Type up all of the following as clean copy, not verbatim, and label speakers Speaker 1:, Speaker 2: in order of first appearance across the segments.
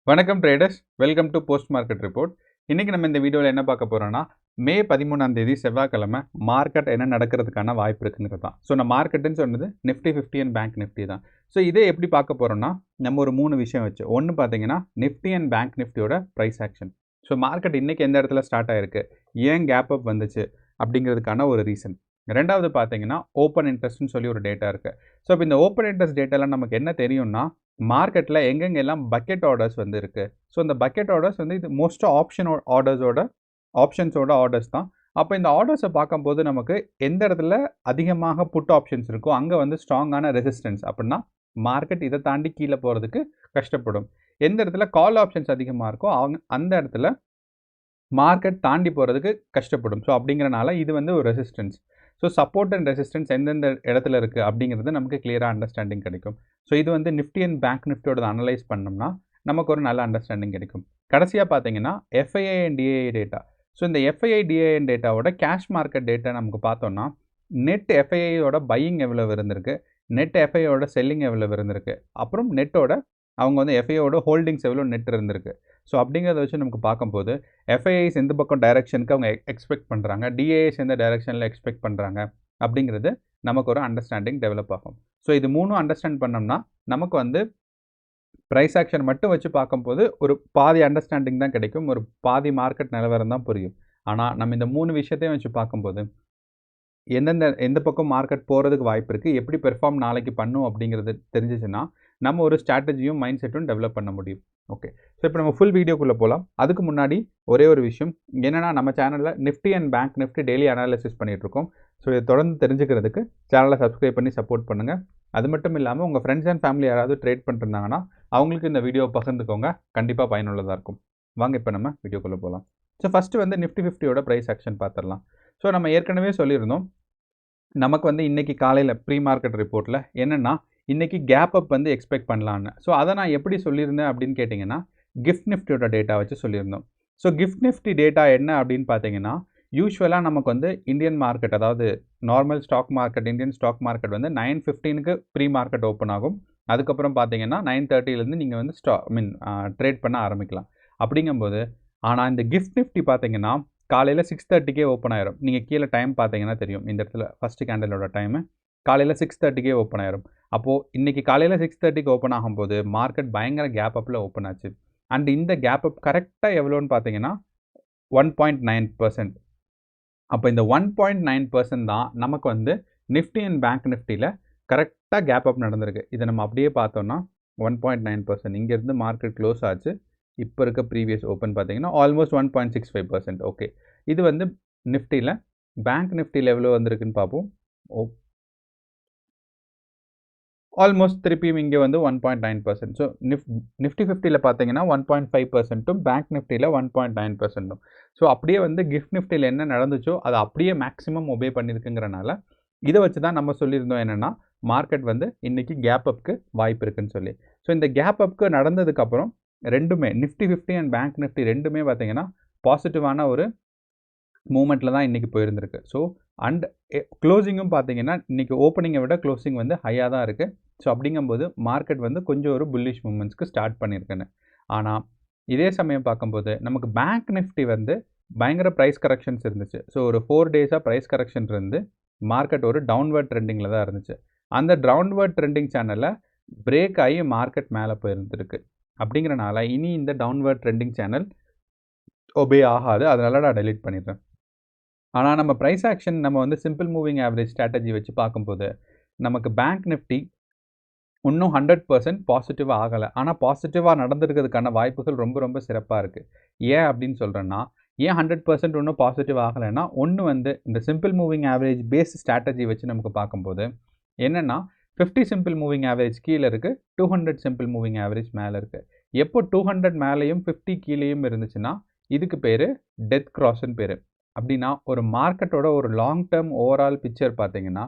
Speaker 1: வணக்கம் traders, welcome to post market report. இன்றைக்கி நம்ம இந்த வீடியோவில் என்ன பார்க்க போகிறோன்னா, மே 13 செவ்வாய்க்கிழமை மார்க்கெட் என்ன நடக்கிறதுக்கான வாய்ப்பு இருக்குங்கிறது தான். ஸோ நான் மார்க்கெட்டுன்னு சொன்னது நிஃப்டி 50 அண்ட் பேங்க் நிஃப்டி தான். ஸோ இதே எப்படி பார்க்க போகிறோன்னா, நம்ம ஒரு 3 விஷயம் வச்சு. ஒன்று பார்த்தீங்கன்னா நிஃப்டி அண்ட் பேங்க் நிஃப்டியோட ப்ரைஸ் ஆக்ஷன். ஸோ மார்க்கெட் இன்றைக்கி எந்த இடத்துல ஸ்டார்ட் ஆகிருக்கு, ஏன் கேப் அப் வந்துச்சு அப்படிங்கிறதுக்கான ஒரு ரீசன். ரெண்டாவது பார்த்தீங்கன்னா ஓப்பன் இன்ட்ரெஸ்ட்னு சொல்லி ஒரு டேட்டா இருக்குது. ஸோ இப்போ இந்த ஓப்பன் இன்ட்ரெஸ்ட் டேட்டாவில் நமக்கு என்ன தெரியும்னா, மார்க்கெட்டில் எங்கெங்கெல்லாம் பக்கெட் ஆர்டர்ஸ் வந்து இருக்குது. ஸோ இந்த பக்கெட் ஆர்டர்ஸ் வந்து இது மோஸ்ட்டாக ஆப்ஷன்ஸோட ஆர்டர்ஸ் தான். அப்போ இந்த ஆர்டர்ஸை பார்க்கும்போது நமக்கு எந்த இடத்துல அதிகமாக புட் ஆப்ஷன்ஸ் இருக்கோ அங்கே வந்து ஸ்ட்ராங்கான ரெசிஸ்டன்ஸ். அப்படின்னா மார்க்கெட் இதை தாண்டி கீழே போகிறதுக்கு கஷ்டப்படும். எந்த இடத்துல கால் ஆப்ஷன்ஸ் அதிகமாக இருக்கோ அந்த இடத்துல மார்க்கெட் தாண்டி போகிறதுக்கு கஷ்டப்படும். ஸோ அப்படிங்கிறனால இது வந்து ஒரு resistance. So support and resistance எந்தெந்த இடத்துல இருக்குது அப்படிங்கிறது நமக்கு கிளியராக அண்டர்ஸ்டாண்டிங் கிடைக்கும். ஸோ இது வந்து நிஃப்டி அண்ட் பேங்க் நிஃப்டியோட அனலைஸ் பண்ணோம்னா நமக்கு ஒரு நல்ல அண்டர்ஸ்டாண்டிங் கிடைக்கும். கடைசியாக பார்த்தீங்கன்னா FII and DII data. So இந்த எஃப்ஐஐ டிஐஐ டேட்டாவோட கேஷ் மார்க்கெட் டேட்டா நமக்கு பார்த்தோம்னா, நெட் எஃப்ஐஐயோட பையிங் எவ்வளோ இருந்திருக்கு, நெட் எஃப்ஐயோட செல்லிங் எவ்வளோ இருந்திருக்கு, அப்புறம் நெட்டோட அவங்க வந்து எஃப்ஐயோட ஹோல்டிங்ஸ் எவ்வளோ நெட் இருந்திருக்கு. ஸோ அப்படிங்கிறத வச்சு நமக்கு பார்க்கும்போது எஃப்ஐஐஸ் எந்த பக்கம் டைரக்ஷனுக்கு அவங்க எக்ஸ்பெக்ட் பண்ணுறாங்க, டிஐஎஸ் எந்த டைரக்ஷனில் எக்ஸ்பெக்ட் பண்ணுறாங்க அப்படிங்கிறது நமக்கு ஒரு அண்டர்ஸ்டாண்டிங் டெவலப் ஆகும். ஸோ இது மூணும் அண்டர்ஸ்டாண்ட் பண்ணோம்னா நமக்கு வந்து ப்ரைஸ் ஆக்ஷன் மட்டும் வச்சு பார்க்கும்போது ஒரு பாதி அண்டர்ஸ்டாண்டிங் தான் கிடைக்கும், ஒரு பாதி மார்க்கெட் நிலவரம் தான் புரியும். ஆனால் நம்ம இந்த 3 விஷயத்தையும் வச்சு பார்க்கும்போது எந்த பக்கம் மார்க்கெட் போகிறதுக்கு வாய்ப்பு இருக்குது, எப்படி பெர்ஃபார்ம் நாளைக்கு பண்ணும் அப்படிங்கிறது தெரிஞ்சிச்சுன்னா நம்ம ஒரு ஸ்ட்ராட்டஜியும் மைண்ட் செட்டும் டெவலப் பண்ண முடியும். ஓகே, ஸோ இப்போ நம்ம ஃபுல் வீடியோக்குள்ளே போகலாம். அதுக்கு முன்னாடி ஒரே ஒரு விஷயம் என்னென்னா, நம்ம சேனலில் Nifty and bank Nifty daily analysis பண்ணிகிட்ருக்கோம். ஸோ இதை தொடர்ந்து தெரிஞ்சுக்கிறதுக்கு சேனலை சப்ஸ்கிரைப் பண்ணி சப்போர்ட் பண்ணுங்கள். அது மட்டும் இல்லாமல் உங்கள் ஃப்ரெண்ட்ஸ் அண்ட் ஃபேமிலி யாராவது ட்ரேட் பண்ணிருந்தாங்கன்னா அவங்களுக்கு இந்த வீடியோ பகிர்ந்துக்கோங்க, கண்டிப்பாக பயனுள்ளதாக இருக்கும். வாங்க இப்போ நம்ம வீடியோக்குள்ளே போகலாம். ஸோ ஃபஸ்ட்டு வந்து நிஃப்டி 50யோட ப்ரைஸ் ஆக்ஷன் பார்த்துடலாம். ஸோ நம்ம ஏற்கனவே சொல்லியிருந்தோம், நமக்கு வந்து இன்றைக்கி காலையில் ப்ரீ மார்க்கெட் ரிப்போர்ட்டில் என்னென்னா இன்றைக்கி கேப் அப் வந்து எக்ஸ்பெக்ட் பண்ணலான்னு. ஸோ அதை நான் எப்படி சொல்லியிருந்தேன் அப்படின்னு கேட்டிங்கன்னா, கிஃப்ட் நிஃப்டியோட டேட்டா வச்சு சொல்லியிருந்தோம். ஸோ கிஃப்ட் நிஃப்டி டேட்டா என்ன அப்படின்னு பார்த்தீங்கன்னா, யூஸ்வலாக நமக்கு வந்து இந்தியன் மார்க்கெட், அதாவது normal stock market, Indian stock market வந்து 9:15க்கு ப்ரீ மார்க்கெட் ஓப்பன் ஆகும். அதுக்கப்புறம் பார்த்தீங்கன்னா 9:30லேருந்து நீங்கள் வந்து ட்ரேட் பண்ண ஆரம்பிக்கலாம். அப்படிங்கும்போது ஆனால் இந்த கிஃப்ட் நிஃப்டி பார்த்தீங்கன்னா காலையில் 6:30க்கே ஓப்பன் ஆயிரும். நீங்கள் கீழே டைம் பார்த்தீங்கன்னா தெரியும், இந்த இடத்துல ஃபஸ்ட்டு கேண்டலோட டைமு காலையில் 6:30க்கே ஓப்பன் ஆயிரும். அப்போது இன்றைக்கி காலையில் 6:30க்கு ஓப்பன் ஆகும்போது மார்க்கெட் பயங்கர கேப் அப்பில் ஓப்பன் ஆச்சு. அண்ட் இந்த கேப் அப் கரெக்டாக எவ்வளோன்னு பார்த்தீங்கன்னா 1.9%. அப்போ இந்த 1.9% தான் நமக்கு வந்து நிஃப்டி அண்ட் பேங்க் நிஃப்டியில் கரெக்டாக கேப் அப் நடந்திருக்கு. இதை நம்ம அப்படியே பார்த்தோன்னா 1.9% இங்கேருந்து மார்க்கெட் க்ளோஸ் ஆச்சு. இப்போ இருக்க ப்ரீவியஸ் ஓப்பன் பார்த்தீங்கன்னா ஆல்மோஸ்ட் 1.65%. ஓகே, இது வந்து நிஃப்டியில். பேங்க் நிஃப்டியில் எவ்வளோ வந்திருக்குன்னு பார்ப்போம். ஆல்மோஸ்ட் திருப்பியும் இங்கே வந்து 1.9%. ஸோ நிஃப்டி 50யில் பார்த்தீங்கன்னா 1.5%, பேங்க் நிஃப்டியில் 1.9%. ஸோ அப்படியே வந்து கிஃப்ட் நிஃப்டியில் என்ன நடந்துச்சோ அதை அப்படியே மேக்ஸிமம் ஒபே பண்ணியிருக்குங்கிறனால இதை வச்சு தான் நம்ம சொல்லியிருந்தோம் என்னென்னா, மார்க்கெட் வந்து இன்றைக்கி கேப் அப்க்கு வாய்ப்பு இருக்குன்னு சொல்லி. ஸோ இந்த கேப் அப்க்கு நடந்ததுக்கப்புறம் ரெண்டுமே நிஃப்டி 50 அண்ட் பேங்க் நிஃப்டி ரெண்டுமே பார்த்தீங்கன்னா பாசிட்டிவான ஒரு மூமெண்ட்டில் தான் இன்றைக்கி போயிருந்திருக்கு. ஸோ அண்ட் க்ளோசிங்கும் பார்த்தீங்கன்னா இன்றைக்கி ஓப்பனிங்கை விட க்ளோசிங் வந்து ஹையாக தான் இருக்குது. ஸோ அப்படிங்கும்போது மார்க்கெட் வந்து கொஞ்சம் ஒரு புல்லிஷ் மூமெண்ட்ஸ்க்கு ஸ்டார்ட் பண்ணியிருக்குன்னு. ஆனால் இதே சமயம் பார்க்கும்போது நமக்கு பேங்க் நிஃப்டி வந்து பயங்கர ப்ரைஸ் கரெக்ஷன்ஸ் இருந்துச்சு. ஸோ ஒரு 4 டேஸாக ப்ரைஸ் கரெக்ஷன் இருந்து மார்க்கெட் ஒரு டவுன்வர்ட் ட்ரெண்டிங்கில் தான் இருந்துச்சு. அந்த டவுன்வர்ட் ட்ரெண்டிங் சேனலில் பிரேக் ஆகி மார்க்கெட் மேலே போயிருந்துருக்கு. அப்படிங்கிறனால இனி இந்த டவுன்வர்ட் ட்ரெண்டிங் சேனல் ஒபே ஆகாது, அதனால நான் டெலீட் பண்ணிடுறேன். ஆனால் நம்ம ப்ரைஸ் ஆக்ஷன் நம்ம வந்து சிம்பிள் மூவிங் ஆவரேஜ் ஸ்ட்ராட்டஜி வச்சு பார்க்கும்போது நமக்கு பேங்க் நிஃப்டி இன்னும் 100% பாசிட்டிவாக ஆகலை. ஆனால் பாசிட்டிவாக நடந்திருக்கிறதுக்கான வாய்ப்புகள் ரொம்ப ரொம்ப சிறப்பாக இருக்குது. ஏன் அப்படின்னு சொல்கிறேன்னா, ஏன் 100% இன்னும் பாசிட்டிவ் ஆகலைன்னா, ஒன்று வந்து இந்த simple moving average base strategy வச்சு நமக்கு பார்க்கும்போது என்னென்னா, 50 சிம்பிள் மூவிங் ஆவரேஜ் கீழே இருக்குது, 200 சிம்பிள் மூவிங் ஆவரேஜ் மேலே இருக்குது. எப்போ 200 மேலேயும் 50 கீழேயும் இருந்துச்சுன்னா இதுக்கு பேர் டெத் கிராஸ்ன்னு பேர். அப்படின்னா ஒரு மார்க்கெட்டோட ஒரு லாங் டேர்ம் ஓவரால் பிக்சர் பார்த்தீங்கன்னா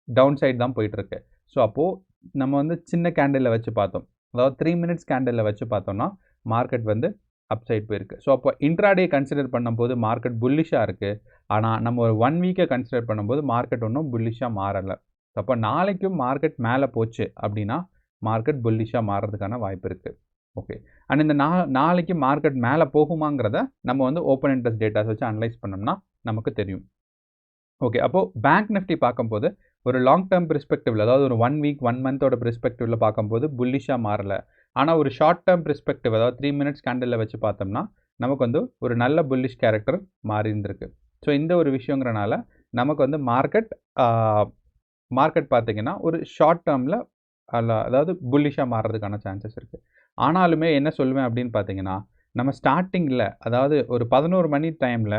Speaker 1: டவுன் சைட் தான் போயிட்டுருக்கு. ஸோ அப்போது நம்ம வந்து சின்ன கேண்டிலில் வச்சு பார்த்தோம், அதாவது 3 மினிட்ஸ் கேண்டிலில் வச்சு பார்த்தோம்னா மார்க்கெட் வந்து அப் சைட் போயிருக்கு. ஸோ அப்போ இன்ட்ராடே கன்சிடர் பண்ணும்போது மார்க்கெட் புல்லிஷாக இருக்குது. ஆனால் நம்ம ஒரு 1 வீக்கை கன்சிடர் பண்ணும்போது மார்க்கெட் ஒன்றும் புல்லிஷாக மாறலை. அப்போ நாளைக்கும் மார்க்கெட் மேலே போச்சு அப்படின்னா மார்க்கெட் புல்லிஷாக மாறுறதுக்கான வாய்ப்பு இருக்குது. ஓகே. அண்ட் இந்த நாளைக்கு மார்க்கெட் மேலே போகுமாங்கிறத நம்ம வந்து ஓப்பன் இன்ட்ரெஸ்ட் டேட்டாஸ் வச்சு அனலைஸ் பண்ணோம்னா நமக்கு தெரியும். ஓகே. அப்போது பேங்க் நிஃப்டி பார்க்கும்போது ஒரு லாங் டேர்ம் பெர்ஸ்பெக்டிவ்ல, அதாவது ஒரு 1 வீக் 1 மந்தோட பெர்ஸ்பெக்டிவ்ல பார்க்கும்போது புல்லிஷாக மாறல. ஆனால் ஒரு ஷார்ட் டேர்ம் பெர்ஸ்பெக்டிவ், அதாவது 3 மினிட்ஸ் கேண்டிலில் வச்சு பார்த்தோம்னா நமக்கு வந்து ஒரு நல்ல புல்லிஷ் கேரக்டர் மாறி இருந்திருக்கு. ஸோ இந்த ஒரு விஷயங்கிறனால நமக்கு வந்து மார்க்கெட் பார்த்தீங்கன்னா ஒரு ஷார்ட் டேர்மில் அதாவது புல்லிஷாக மாறுறதுக்கான சான்சஸ் இருக்குது. ஆனாலுமே என்ன சொல்லுவேன் அப்படின்னு பார்த்தீங்கன்னா, நம்ம ஸ்டார்டிங்கில் அதாவது ஒரு 11 மணி டைமில்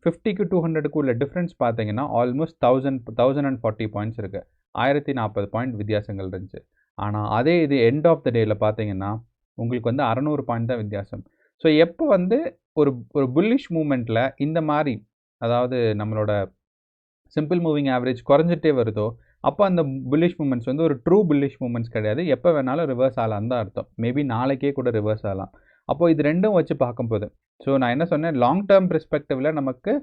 Speaker 1: 50க்கு 200க்கு உள்ள டிஃப்ரென்ஸ் பார்த்தீங்கன்னா ஆல்மோஸ்ட் 1040 பாயிண்ட்ஸ் இருக்குது. 1040 பாயிண்ட் வித்தியாசங்கள் இருந்துச்சு. ஆனால் அதே இது எண்ட் ஆஃப் த டேயில் பார்த்தீங்கன்னா உங்களுக்கு வந்து 600 பாயிண்ட் தான் வித்தியாசம். ஸோ எப்போ வந்து ஒரு ஒரு புல்லிஷ் மூமெண்ட்டில் இந்த மாதிரி, அதாவது நம்மளோட சிம்பிள் மூவிங் ஆவரேஜ் குறைஞ்சிட்டே வருதோ, அப்போ அந்த புல்லிஷ் மூமெண்ட்ஸ் வந்து ஒரு ட்ரூ புல்லிஷ் மூமெண்ட்ஸ் கிடையாது. எப்போ வேணாலும் ரிவர்ஸ் ஆகலாம் தான் அர்த்தம். மேபி நாளைக்கே கூட ரிவர்ஸ் ஆகலாம். அப்போது இது ரெண்டும் வச்சு பார்க்கும்போது, ஸோ நான் என்ன சொன்னேன், லாங் டேர்ம் பெர்ஸ்பெக்டிவில் நமக்கு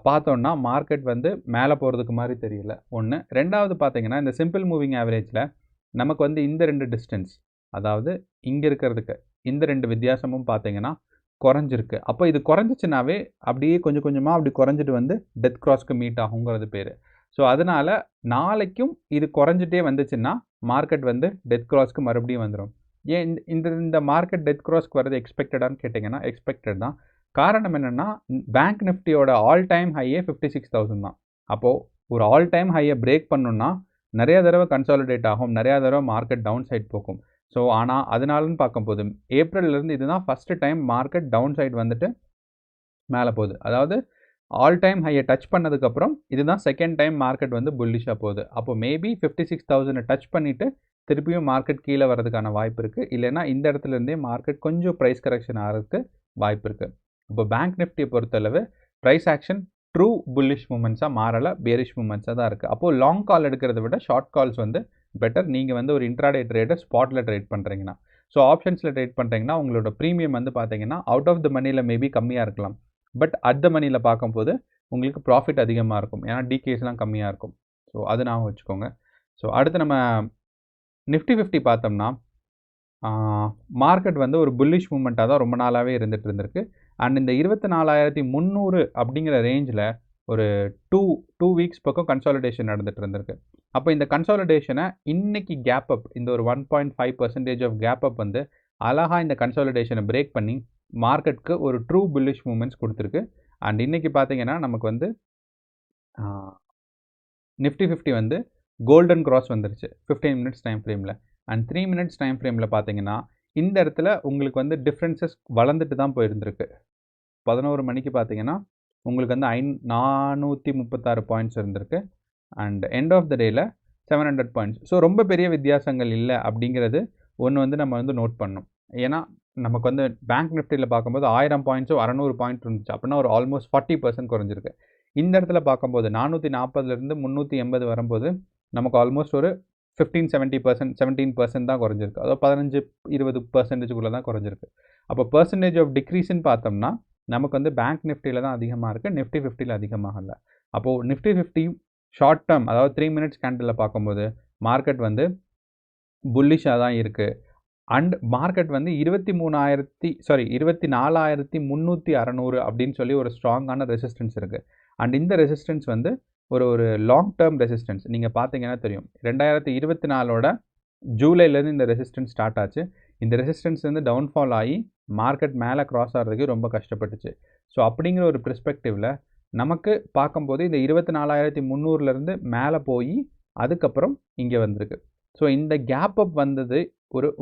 Speaker 1: பார்த்தோன்னா மார்க்கெட் வந்து மேலே போகிறதுக்கு மாதிரி தெரியல, ஒன்று. ரெண்டாவது பார்த்தீங்கன்னா இந்த சிம்பிள் மூவிங் ஆவரேஜில் நமக்கு வந்து இந்த 2 டிஸ்டன்ஸ், அதாவது இங்கே இருக்கிறதுக்கு இந்த 2 வித்தியாசமும் பார்த்தீங்கன்னா குறைஞ்சிருக்கு. அப்போ இது குறைஞ்சிச்சுனாவே அப்படியே கொஞ்சம் கொஞ்சமாக அப்படி குறைஞ்சிட்டு வந்து டெத் கிராஸ்க்கு மீட் ஆகுங்கிறது பேர். ஸோ அதனால் நாளைக்கும் இது குறைஞ்சிட்டே வந்துச்சுன்னா மார்க்கெட் வந்து டெத் கிராஸ்க்கு மறுபடியும் வந்துடும். ஏன் இந்த மார்க்கெட் டெத் கிராஸ்க்கு வர்றது எக்ஸ்பெக்டடான்னு கேட்டிங்கன்னா எக்ஸ்பெக்டட் தான். காரணம் என்னென்னா, பேங்க் நிஃப்டியோட ஆல் டைம் ஹையே 56,000 தான். அப்போது ஒரு ஆல் டைம் ஹையை பிரேக் பண்ணணுன்னா நிறையா தடவை கன்சாலிடேட் ஆகும், நிறையா தடவை மார்க்கெட் டவுன் சைட் போகும். ஸோ ஆனால் அதனாலன்னு பார்க்கும்போது ஏப்ரல்லேருந்து இதுதான் first time market down side வந்துட்டு மேலே போகுது. அதாவது ஆல் டைம் ஹையை டச் பண்ணதுக்கப்புறம் இதுதான் செகண்ட் டைம் மார்க்கெட் வந்து புல்லிஷாக போகுது. அப்போ மேபி 56,000 டச் பண்ணிவிட்டு திருப்பியும் மார்க்கெட் கீழே வரதுக்கான வாய்ப்பு இருக்குது. இல்லைன்னா இந்த இடத்துலேருந்தே மார்க்கெட் கொஞ்சம் ப்ரைஸ் கரெக்ஷன் ஆகிறதுக்கு வாய்ப்பு இருக்குது. இப்போ பேங்க் நிஃப்டியை பொறுத்தளவு ப்ரைஸ் ஆக்ஷன் ட்ரூ புல்லிஷ் மூமெண்ட்ஸாக மாறலை, பேரிஷ் மூமெண்ட்ஸாக தான் இருக்குது. அப்போது லாங் கால் எடுக்கிறத விட ஷார்ட் கால்ஸ் வந்து பெட்டர். நீங்கள் வந்து ஒரு இன்ட்ராடே ட்ரேடர் ஸ்பாட்டில் ட்ரேட் பண்ணுறீங்கன்னா. ஸோ ஆப்ஷன்ஸில் ட்ரேட் பண்ணுறீங்கன்னா உங்களோட ப்ரீமியம் வந்து பார்த்தீங்கன்னா அவுட் ஆஃப் த மணியில் மேபி கம்மியாக இருக்கலாம். பட் அட் த மணியில் பார்க்கும்போது உங்களுக்கு ப்ராஃபிட் அதிகமாக இருக்கும். ஏன்னா டிகேஸ்லாம் கம்மியாக இருக்கும். ஸோ அது ஞாபகம் வச்சுக்கோங்க. ஸோ அடுத்து நம்ம நிஃப்டி 50 பார்த்தோம்னா மார்க்கெட் வந்து ஒரு புல்லிஷ் மூமெண்ட்டாக தான் ரொம்ப நாளாகவே இருந்துகிட்டு இருந்திருக்கு. அண்ட் இந்த 24,300 அப்படிங்கிற ரேஞ்சில் ஒரு டூ வீக்ஸ் பக்கம் கன்சாலிடேஷன் நடந்துகிட்டு இருந்திருக்கு. அப்போ இந்த கன்சாலிடேஷனை இன்னைக்கு கேப் அப், இந்த ஒரு 1.5% ஆஃப் கேப் அப் வந்து அழகாக இந்த கன்சாலிடேஷனை பிரேக் பண்ணி மார்க்கெட்டுக்கு ஒரு ட்ரூ புல்லிஷ் மூமெண்ட்ஸ் கொடுத்துருக்கு. அண்ட் இன்றைக்கி பார்த்தீங்கன்னா நமக்கு வந்து நிஃப்டி 50 வந்து கோல்டன் கிராஸ் வந்துருச்சு 15 மினிட்ஸ் டைம் ஃப்ரேமில். அண்ட் 3 மினிட்ஸ் டைம் ஃப்ரேமில் பார்த்தீங்கன்னா இந்த இடத்துல உங்களுக்கு வந்து டிஃப்ரென்சஸ் வளர்ந்துட்டு தான் போயிருந்திருக்கு. 11 மணிக்கு பார்த்தீங்கன்னா உங்களுக்கு வந்து 436 பாயிண்ட்ஸ் இருந்திருக்கு. அண்ட் எண்ட் ஆஃப் த டேயில் 700 பாயிண்ட்ஸ். ஸோ ரொம்ப பெரிய வித்தியாசங்கள் இல்லை அப்படிங்கிறது ஒன்று வந்து நம்ம வந்து நோட் பண்ணணும். ஏன்னா நமக்கு வந்து பேங்க் நிஃப்டியில் பார்க்கும்போது 1000 பாயிண்ட்ஸோ 600 பாயிண்ட் இருந்துச்சு. அப்படின்னா ஒரு ஆல்மோஸ்ட் 40% குறைஞ்சிருக்கு. இந்த இடத்துல பார்க்கும்போது 440லேருந்து 380 வரும்போது நமக்கு ஆல்மோஸ்ட் ஒரு 17% தான் குறைஞ்சிருக்கு. அதாவது 15-20% தான் குறைஞ்சிருக்கு. அப்போ பர்சன்டேஜ் ஆஃப் டிக்ரீஸ்ன்னு பார்த்தோம்னா நமக்கு வந்து பேங்க் நிஃப்டியில் தான் அதிகமாக இருக்குது, நிஃப்டி 50யில் அதிகமாக இல்லை. அப்போது நிஃப்டி 50 ஷார்ட் டேர்ம், அதாவது 3 மினிட்ஸ் கேண்டிலில் பார்க்கும்போது மார்க்கெட் வந்து புல்லிஷாக தான் இருக்குது. அண்ட் மார்க்கெட் வந்து 24,360 அப்படின்னு சொல்லி ஒரு ஸ்ட்ராங்கான ரெசிஸ்டன்ஸ் இருக்குது. அண்ட் இந்த ரெசிஸ்டன்ஸ் வந்து ஒரு லாங் டேர்ம் ரெசிஸ்டன்ஸ். நீங்கள் பார்த்தீங்கன்னா தெரியும், 2024 ஜூலைலேருந்து இந்த ரெசிஸ்டன்ஸ் ஸ்டார்ட் ஆச்சு. இந்த ரெசிஸ்டன்ஸ் வந்து டவுன்ஃபால் ஆகி மார்க்கெட் மேலே க்ராஸ் ஆகிறதுக்கு ரொம்ப கஷ்டப்பட்டுச்சு. ஸோ அப்படிங்கிற ஒரு பெர்ஸ்பெக்டிவில் நமக்கு பார்க்கும்போது இந்த 24,300லேருந்து மேலே போய் அதுக்கப்புறம் இங்கே வந்திருக்கு. ஸோ இந்த கேப் அப் வந்தது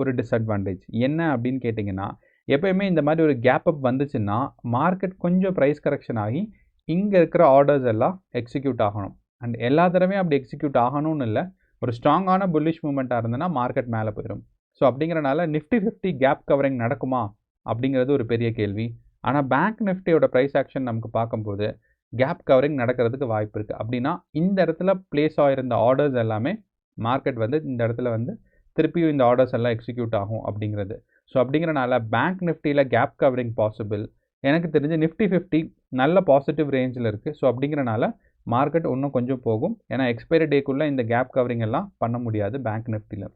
Speaker 1: ஒரு டிஸ்அட்வான்டேஜ். என்ன அப்படின்னு கேட்டிங்கன்னா, எப்போயுமே இந்த மாதிரி ஒரு கேப் அப் வந்துச்சுன்னா மார்க்கெட் கொஞ்சம் ப்ரைஸ் கரெக்ஷன் ஆகி இங்கே இருக்கிற ஆர்டர்ஸ் எல்லாம் எக்ஸிக்யூட் ஆகணும். அண்ட் எல்லா தடவையும் அப்படி எக்ஸிக்யூட் ஆகணும்னு இல்லை, ஒரு ஸ்ட்ராங்கான புல்லிஷ் மூமெண்ட்டாக இருந்ததுன்னா மார்க்கெட் மேலே போயிடும். ஸோ அப்படிங்கிறனால நிஃப்டி 50 கேப் கவரிங் நடக்குமா அப்படிங்கிறது ஒரு பெரிய கேள்வி. ஆனால் பேங்க் நிஃப்டியோட ப்ரைஸ் ஆக்ஷன் நமக்கு பார்க்கும்போது கேப் கவரிங் நடக்கிறதுக்கு வாய்ப்பு இருக்குது. அப்படின்னா இந்த இடத்துல பிளேஸ் ஆகிருந்த ஆர்டர்ஸ் எல்லாமே மார்க்கெட் வந்து இந்த இடத்துல வந்து திருப்பியும் இந்த ஆர்டர்ஸ் எல்லாம் எக்ஸிக்யூட் ஆகும் அப்படிங்கிறது. ஸோ அப்படிங்கிறனால பேங்க் நிஃப்டியில் கேப் கவரிங் பாசிபிள். எனக்கு தெரிஞ்சு நிஃப்டி 50 நல்ல பாசிட்டிவ் ரேஞ்சில் இருக்குது. ஸோ அப்படிங்கிறனால மார்க்கெட் இன்னும் கொஞ்சம் போகும். ஏன்னா எக்ஸ்பைரி டேக்குள்ளே இந்த கேப் கவரிங் எல்லாம் பண்ண முடியாது பேங்க் நிஃப்டியில்.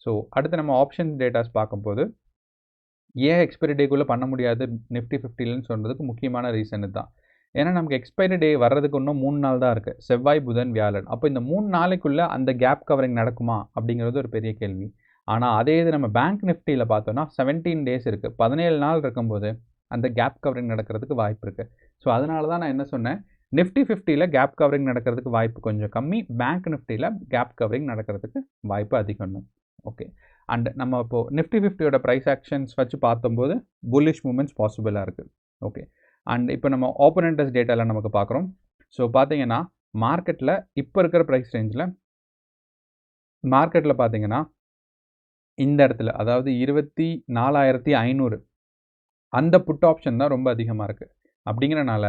Speaker 1: ஸோ அடுத்து நம்ம ஆப்ஷன் டேட்டாஸ் பார்க்கும்போது ஏன் எக்ஸ்பைரி டேக்குள்ளே பண்ண முடியாது நிஃப்டி 50லன்னு சொல்கிறதுக்கு முக்கியமான ரீசன் தான். ஏன்னா நமக்கு எக்ஸ்பைரி டே வர்றதுக்கு இன்னும் 3 நாள் தான் இருக்குது. செவ்வாய், புதன், வியாழன். அப்போ இந்த 3 நாளைக்குள்ளே அந்த கேப் கவரிங் நடக்குமா அப்படிங்கிறது ஒரு பெரிய கேள்வி. ஆனால் அதே இது நம்ம பேங்க் நிஃப்டியில் பார்த்தோன்னா 17 டேஸ் இருக்குது. 17 நாள் இருக்கும்போது அந்த கேப் கவரிங் நடக்கிறதுக்கு வாய்ப்பு இருக்குது. ஸோ அதனால தான் நான் என்ன சொன்னேன், நிஃப்டி 50ல் கேப் கவரிங் நடக்கிறதுக்கு வாய்ப்பு கொஞ்சம் கம்மி, பேங்க் நிஃப்டியில் கேப் கவரிங் நடக்கிறதுக்கு வாய்ப்பு அதிகம். ஓகே. அண்ட் நம்ம இப்போது நிஃப்டி 50யோட ப்ரைஸ் ஆக்ஷன்ஸ் வச்சு பார்த்தம்போது புல்லிஷ் மூமெண்ட்ஸ் பாசிபிளாக இருக்குது. ஓகே. அண்ட் இப்போ நம்ம ஓப்பன் இன்ட்ரெஸ்ட் டேட்டாவில் நமக்கு பார்க்குறோம். ஸோ பார்த்தீங்கன்னா மார்க்கெட்டில் இப்போ இருக்கிற ப்ரைஸ் ரேஞ்சில் மார்க்கெட்டில் பார்த்தீங்கன்னா இந்த இடத்துல அதாவது 24,500 அந்த புட் ஆப்ஷன் தான் ரொம்ப அதிகமாக இருக்குது. அப்படிங்கிறனால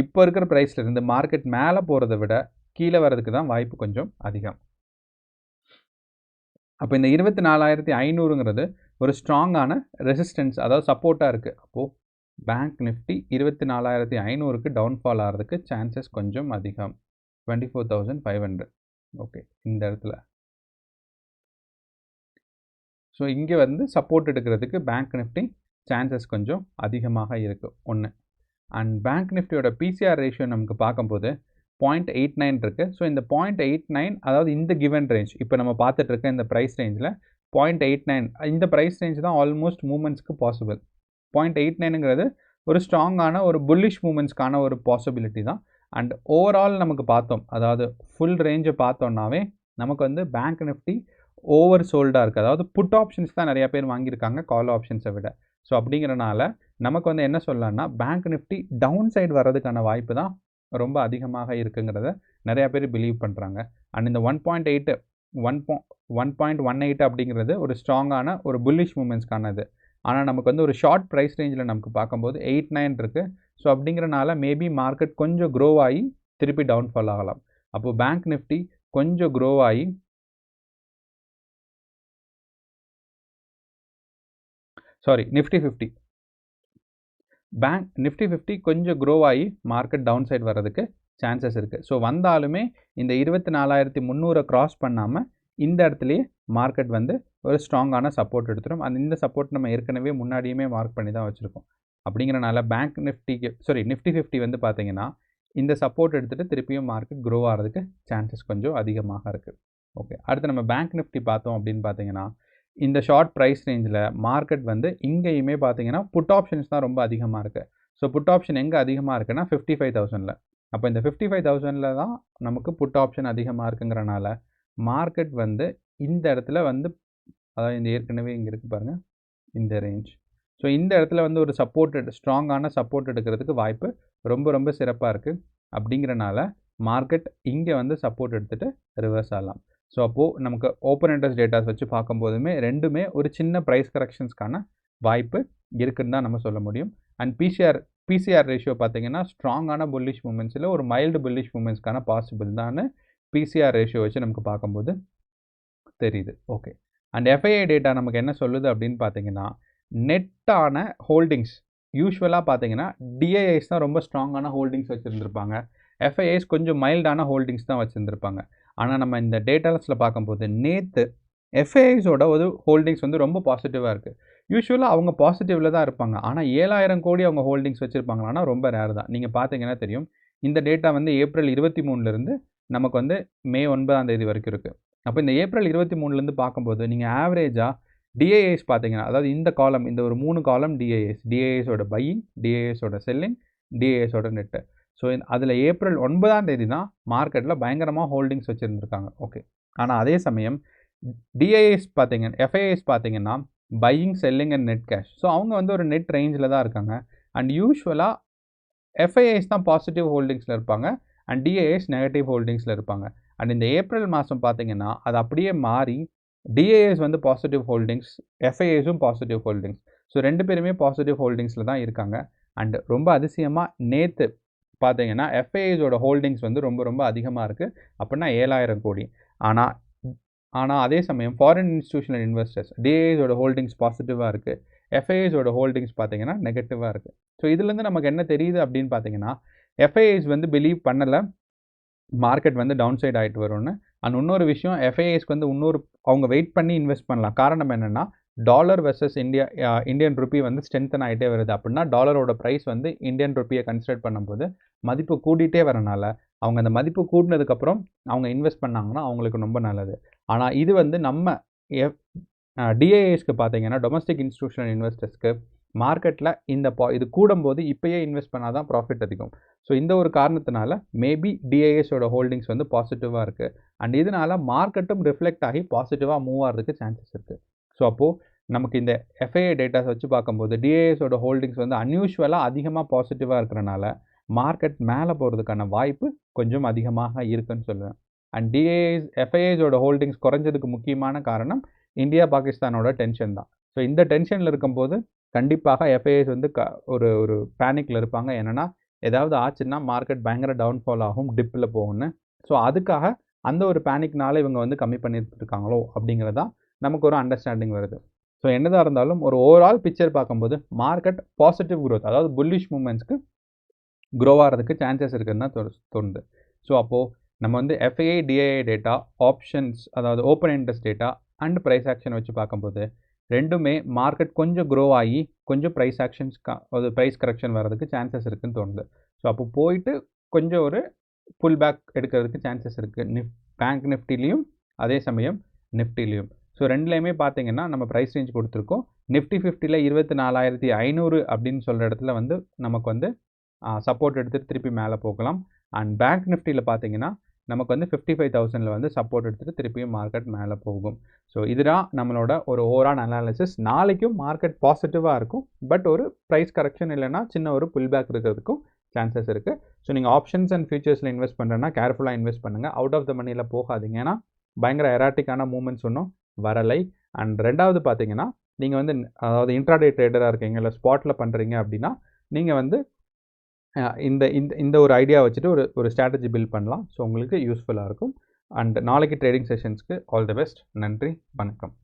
Speaker 1: இப்போ இருக்கிற ப்ரைஸ்லேருந்து மார்க்கெட் மேலே போகிறத விட கீழே வர்றதுக்கு தான் வாய்ப்பு கொஞ்சம் அதிகம். அப்போ இந்த 24,500ங்கிறது ஒரு ஸ்ட்ராங்கான ரெசிஸ்டன்ஸ், அதாவது சப்போர்ட்டாக இருக்குது. அப்போது பேங்க் நிஃப்டி 24,500க்கு டவுன்ஃபால் ஆகிறதுக்கு சான்சஸ் கொஞ்சம் அதிகம். 24,500. ஓகே, இந்த இடத்துல. ஸோ இங்கே வந்து சப்போர்ட் எடுக்கிறதுக்கு பேங்க் நிஃப்டி சான்சஸ் கொஞ்சம் அதிகமாக இருக்குது. ஒன்று. அண்ட் பேங்க் நிஃப்டியோட பிசிஆர் ரேஷியோ நமக்கு பார்க்கும்போது 0.89 இருக்குது. ஸோ இந்த 0.89 அதாவது இந்த கிவன் ரேஞ்ச் இப்போ நம்ம பார்த்துட்டு இருக்க இந்த ப்ரைஸ் ரேஞ்சில் 0.89 இந்த ப்ரைஸ் ரேஞ்ச் தான் ஆல்மோஸ்ட் மூமெண்ட்ஸ்க்கு பாசிபிள். 0.89ங்கிறது ஒரு ஸ்ட்ராங்கான ஒரு புல்லிஷ் மூமெண்ட்ஸ்க்கான ஒரு பாசிபிலிட்டி தான். அண்ட் ஓவரால் நமக்கு பார்த்தோம், அதாவது ஃபுல் ரேஞ்சை பார்த்தோன்னாவே நமக்கு வந்து பேங்க் நிஃப்டி ஓவர் சோல்டாக இருக்குது. அதாவது புட் ஆப்ஷன்ஸ் தான் நிறையா பேர் வாங்கியிருக்காங்க கால் ஆப்ஷன்ஸை விட. ஸோ அப்படிங்கிறனால நமக்கு வந்து என்ன சொல்லலாம்னா பேங்க் நிஃப்டி டவுன் சைடு வர்றதுக்கான வாய்ப்பு தான் ரொம்ப அதிகமாக இருக்குங்கிறத நிறையா பேர் பிலீவ் பண்ணுறாங்க. அண்ட் இந்த 1.18 அப்படிங்கிறது ஒரு ஸ்ட்ராங்கான ஒரு புல்லிஷ் மூமெண்ட்ஸ்க்கானது. ஆனால் நமக்கு வந்து ஒரு ஷார்ட் ப்ரைஸ் ரேஞ்சில் நமக்கு பார்க்கும்போது 89 இருக்குது. ஸோ அப்படிங்கிறனால மேபி மார்க்கெட் கொஞ்சம் க்ரோ ஆகி திருப்பி டவுன்ஃபால் ஆகலாம். அப்போது பேங்க் நிஃப்டி கொஞ்சம் க்ரோ ஆகி நிஃப்டி 50 பேங்க் நிஃப்டி 50 கொஞ்சம் க்ரோ ஆகி மார்க்கெட் டவுன் சைடு வர்றதுக்கு சான்சஸ் இருக்குது. ஸோ வந்தாலுமே இந்த 24,300 க்ராஸ் பண்ணாமல் இந்த இடத்துலையே மார்க்கெட் வந்து ஒரு ஸ்ட்ராங்கான சப்போர்ட் எடுத்துரும். இந்த சப்போர்ட் நம்ம ஏற்கனவே முன்னாடியுமே மார்க் பண்ணி தான் வச்சுருக்கோம். அப்படிங்கிறனால பேங்க் நிஃப்டிக்கு நிஃப்டி 50 வந்து பார்த்தீங்கன்னா இந்த சப்போர்ட் எடுத்துகிட்டு திருப்பியும் மார்க்கெட் க்ரோ ஆகிறதுக்கு சான்சஸ் கொஞ்சம் அதிகமாக இருக்குது. ஓகே, அடுத்து நம்ம பேங்க் நிஃப்டி பார்த்தோம் அப்படின்னு பார்த்தீங்கன்னா இந்த ஷார்ட் ப்ரைஸ் ரேஞ்சில் மார்க்கெட் வந்து இங்கேயுமே பார்த்தீங்கன்னா புட் ஆப்ஷன்ஸ் தான் ரொம்ப அதிகமாக இருக்குது. ஸோ புட் ஆப்ஷன் எங்கே அதிகமாக இருக்குன்னா 55,000. அப்போ இந்த 55,000 தான் நமக்கு புட் ஆப்ஷன் அதிகமாக இருக்குங்கிறனால மார்க்கெட் வந்து இந்த இடத்துல வந்து அதாவது இந்த ஏற்கனவே இங்கே இருக்குது பாருங்கள் இந்த ரேஞ்ச். ஸோ இந்த இடத்துல வந்து ஒரு ஸ்ட்ராங்கான சப்போர்ட் எடுக்கிறதுக்கு வாய்ப்பு ரொம்ப ரொம்ப சிறப்பாக இருக்குது. அப்படிங்கிறனால மார்க்கெட் இங்கே வந்து சப்போர்ட் எடுத்துகிட்டு ரிவர்ஸ் ஆகலாம். ஸோ அப்போது நமக்கு ஓப்பன் இன்ட்ரெஸ்ட் டேட்டாஸ் வச்சு பார்க்கும்போதுமே ரெண்டுமே ஒரு சின்ன ப்ரைஸ் கரெக்ஷன்ஸ்க்கான வாய்ப்பு இருக்குன்னு தான் நம்ம சொல்ல முடியும். அண்ட் பிசிஆர் ரேஷியோ பார்த்தீங்கன்னா ஸ்ட்ராங்கான புல்லிஷ் மூமெண்ட்ஸில் ஒரு மைல்டு புல்லிஷ் மூமெண்ட்ஸ்க்கான பாசிபிள் தான் பிசிஆர் ரேஷியோ வச்சு நமக்கு பார்க்கும்போது தெரியுது. ஓகே, அண்ட் எஃப்ஐஐ டேட்டா நமக்கு என்ன சொல்லுது அப்படின்னு பார்த்தீங்கன்னா நெட்டான ஹோல்டிங்ஸ் யூஸ்வலாக பார்த்தீங்கன்னா டிஐஐஸ் தான் ரொம்ப ஸ்ட்ராங்கான ஹோல்டிங்ஸ் வச்சுருந்துருப்பாங்க. எஃப்ஐஐஸ் கொஞ்சம் மைல்டான ஹோல்டிங்ஸ் தான் வச்சுருந்துருப்பாங்க. ஆனால் நம்ம இந்த டேட்டாஸில் பார்க்கும்போது நேற்று எஃப்ஐஐஸோட ஒரு ஹோல்டிங்ஸ் வந்து ரொம்ப பாசிட்டிவாக இருக்குது. யூஸ்வலாக அவங்க பாசிட்டிவில் தான் இருப்பாங்க. ஆனால் 7,000 கோடி அவங்க ஹோல்டிங்ஸ் வச்சுருப்பாங்களான்னா ரொம்ப ரேர் தான். நீங்கள் பார்த்தீங்கன்னா தெரியும். இந்த டேட்டா வந்து ஏப்ரல் 23லேருந்து நமக்கு வந்து மே 9 வரைக்கும் இருக்குது. அப்போ இந்த ஏப்ரல் 23லேருந்து பார்க்கும்போது நீங்கள் ஆவரேஜாக டிஐஎஸ் பார்த்தீங்கன்னா அதாவது இந்த காலம் இந்த ஒரு 3 காலம் டிஐஎஸோட பையிங், டிஐஎஸோட செல்லிங், டிஐஎஸோட நெட்டு. ஸோ அதில் ஏப்ரல் 9 தான் மார்க்கெட்டில் பயங்கரமாக ஹோல்டிங்ஸ் வச்சுருந்துருக்காங்க. ஓகே, ஆனால் அதே சமயம் டிஐஎஸ் பார்த்தீங்கன்னா எஃப்ஐஎஸ் பார்த்தீங்கன்னா buying, selling and net cash. So அவங்க வந்து ஒரு நெட் ரேஞ்சில் தான் இருக்காங்க. அண்ட் யூஸ்வலாக எஃப்ஐஎஸ் தான் பாசிட்டிவ் ஹோல்டிங்ஸில் இருப்பாங்க அண்ட் டிஐஎஸ் நெகட்டிவ் ஹோல்டிங்ஸில் இருப்பாங்க. அண்ட் இந்த ஏப்ரல் மாதம் பார்த்தீங்கன்னா அது அப்படியே மாறி டிஐஎஸ் வந்து பாசிட்டிவ் ஹோல்டிங்ஸ், எஃப்ஐஎஸும் பாசிட்டிவ் ஹோல்டிங்ஸ். ஸோ ரெண்டு பேருமே பாசிட்டிவ் ஹோல்டிங்ஸில் தான் இருக்காங்க. அண்ட் ரொம்ப அதிசயமாக நேற்று பார்த்தீங்கன்னா எஃப்ஐஐஸோட ஹோல்டிங்ஸ் வந்து ரொம்ப ரொம்ப அதிகமாக இருக்குது. அப்படின்னா 7,000 கோடி. ஆனால் அதே சமயம் ஃபாரின் இன்ஸ்டிடியூஷனல் இன்வெஸ்டர்ஸ் டிஐஎஸோட ஹோல்டிங்ஸ் பாசிட்டிவாக இருக்குது, எஃப்ஐஐஸோட ஹோல்டிங்ஸ் பார்த்தீங்கன்னா நெகட்டிவாக இருக்குது. ஸோ இதுலேருந்து நமக்கு என்ன தெரியுது அப்படின்னு பார்த்தீங்கன்னா எஃப்ஐஐஸ் வந்து பிலீவ் பண்ணலை மார்க்கெட் வந்து டவுன் சைட் ஆகிட்டு வரும்னு. அண்ட் இன்னொரு விஷயம் எஃப்ஐஐஸ்க்கு வந்து அவங்க வெயிட் பண்ணி இன்வெஸ்ட் பண்ணலாம். காரணம் என்னென்னா டாலர் வெர்சஸ் இந்தியன் ருப்பி வந்து ஸ்ட்ரென்தன் ஆகிட்டே வருது அப்படின்னா டாலரோட ப்ரைஸ் வந்து இந்தியன் ருப்பியை கன்சிடர் பண்ணும்போது மதிப்பு கூட்டிகிட்டே வரனால அவங்க அந்த மதிப்பு கூட்டினதுக்கப்புறம் அவங்க இன்வெஸ்ட் பண்ணாங்கன்னா அவங்களுக்கு ரொம்ப நல்லது. ஆனால் இது வந்து நம்ம டிஐஏஸ்க்கு பார்த்தீங்கன்னா டொமஸ்டிக் இன்ஸ்டிடியூஷனல் இன்வெஸ்டர்ஸ்க்கு மார்க்கெட்டில் இது கூடும்போது இப்போயே இன்வெஸ்ட் பண்ணால் தான் ப்ராஃபிட் அதிகம். ஸோ இந்த ஒரு காரணத்தினால மேபி டிஐஎஸோட ஹோல்டிங்ஸ் வந்து பாசிட்டிவாக இருக்குது. அண்ட் இதனால் மார்க்கெட்டும் ரிஃப்ளெக்ட் ஆகி பாசிட்டிவாக மூவ் ஆகிறதுக்கு சான்சஸ் இருக்குது. ஸோ அப்போது நமக்கு இந்த எஃப்ஐஐ டேட்டாஸ் வச்சு பார்க்கும்போது டிஐஎஸோட ஹோல்டிங்ஸ் வந்து அன்யூஷுவலாக அதிகமாக பாசிட்டிவாக இருக்கிறனால மார்க்கெட் மேலே போகிறதுக்கான வாய்ப்பு கொஞ்சம் அதிகமாக இருக்குன்னு சொல்லுவேன். அண்ட் எஃப்ஐஐஸோட ஹோல்டிங்ஸ் குறைஞ்சதுக்கு முக்கியமான காரணம் இந்தியா பாகிஸ்தானோட டென்ஷன் தான். ஸோ இந்த டென்ஷனில் இருக்கும்போது கண்டிப்பாக எஃப்ஐஐஸ் வந்து ஒரு பேனிக்கில் இருப்பாங்க. என்னென்னா ஏதாவது ஆச்சுன்னா மார்க்கெட் பயங்கர டவுன்ஃபால் ஆகும், டிப்பில் போகும்னு. ஸோ அதுக்காக அந்த ஒரு பேனிக்னால இவங்க வந்து கம்மி பண்ணிட்டு இருக்காங்களோ அப்படிங்கிறது தான் நமக்கு ஒரு அண்டர்ஸ்டாண்டிங் வருது. ஸோ என்னதாக இருந்தாலும் ஒரு ஓவரால் பிக்சர் பார்க்கும்போது மார்க்கெட் பாசிட்டிவ் க்ரோத், அதாவது புல்லிஷ் மூமெண்ட்ஸ்க்கு க்ரோ ஆகிறதுக்கு சான்சஸ் இருக்குன்னு தான் தோணுது. ஸோ அப்போது நம்ம வந்து எஃப்ஐஐ டிஐஐ டேட்டா, ஆப்ஷன்ஸ் அதாவது open interest data and price action வச்சு பார்க்கும்போது ரெண்டுமே மார்க்கெட் கொஞ்சம் க்ரோ ஆகி கொஞ்சம் ப்ரைஸ் ப்ரைஸ் கரெக்ஷன் வர்றதுக்கு சான்சஸ் இருக்குதுன்னு தோணுது. ஸோ அப்போ போயிட்டு கொஞ்சம் ஒரு புல் பேக் எடுக்கிறதுக்கு சான்சஸ் இருக்குது பேங்க் நிஃப்டிலையும் அதே சமயம் நிஃப்டிலையும். ஸோ ரெண்டுலேயுமே பார்த்தீங்கன்னா நம்ம ப்ரைஸ் ரேஞ்ச் கொடுத்துருக்கோம். நிஃப்டி 50ல் 24,500 அப்படின்னு சொல்கிற இடத்துல வந்து நமக்கு வந்து சப்போர்ட் எடுத்துகிட்டு திருப்பி மேலே போகலாம். அண்ட் பேங்க் நிஃப்டியில் பார்த்தீங்கன்னா நமக்கு வந்து 55,000 வந்து சப்போர்ட் எடுத்துகிட்டு திருப்பியும் மார்க்கெட் மேலே போகும். ஸோ இதுதான் நம்மளோட ஒரு ஓவரால் அனாலிசிஸ். நாளைக்கும் மார்க்கெட் பாசிட்டிவாக இருக்கும், பட் ஒரு ப்ரைஸ் கரெக்ஷன் இல்லைன்னா சின்ன ஒரு புல் பேக் இருக்கிறதுக்கும் சான்சஸ் இருக்குது. ஸோ நீங்கள் ஆப்ஷன்ஸ் அண்ட் ஃபியூச்சர்ஸில் இன்வெஸ்ட் பண்ணுறேன்னா கேர்ஃபுல்லாக இன்வெஸ்ட் பண்ணுங்கள். அவுட் ஆஃப் த மணியில் போகாதீங்க. ஏன்னா பயங்கர எராட்டிக்கான மூமெண்ட்ஸ் ஒன்றும் வரலை. அண்ட் ரெண்டாவது பார்த்தீங்கன்னா நீங்கள் வந்து அதாவது இன்ட்ராடே ட்ரேடராக இருக்கீங்க இல்லை ஸ்பாட்டில் பண்ணுறீங்க அப்படின்னா நீங்கள் வந்து இந்த ஒரு ஐடியா வச்சுட்டு ஒரு ஸ்ட்ராட்டஜி பில்ட் பண்ணலாம். ஸோ உங்களுக்கு யூஸ்ஃபுல்லாக இருக்கும். அண்ட் நாளைக்கு ட்ரேடிங் செஷன்ஸ்க்கு ஆல் தி பெஸ்ட். நன்றி, வணக்கம்.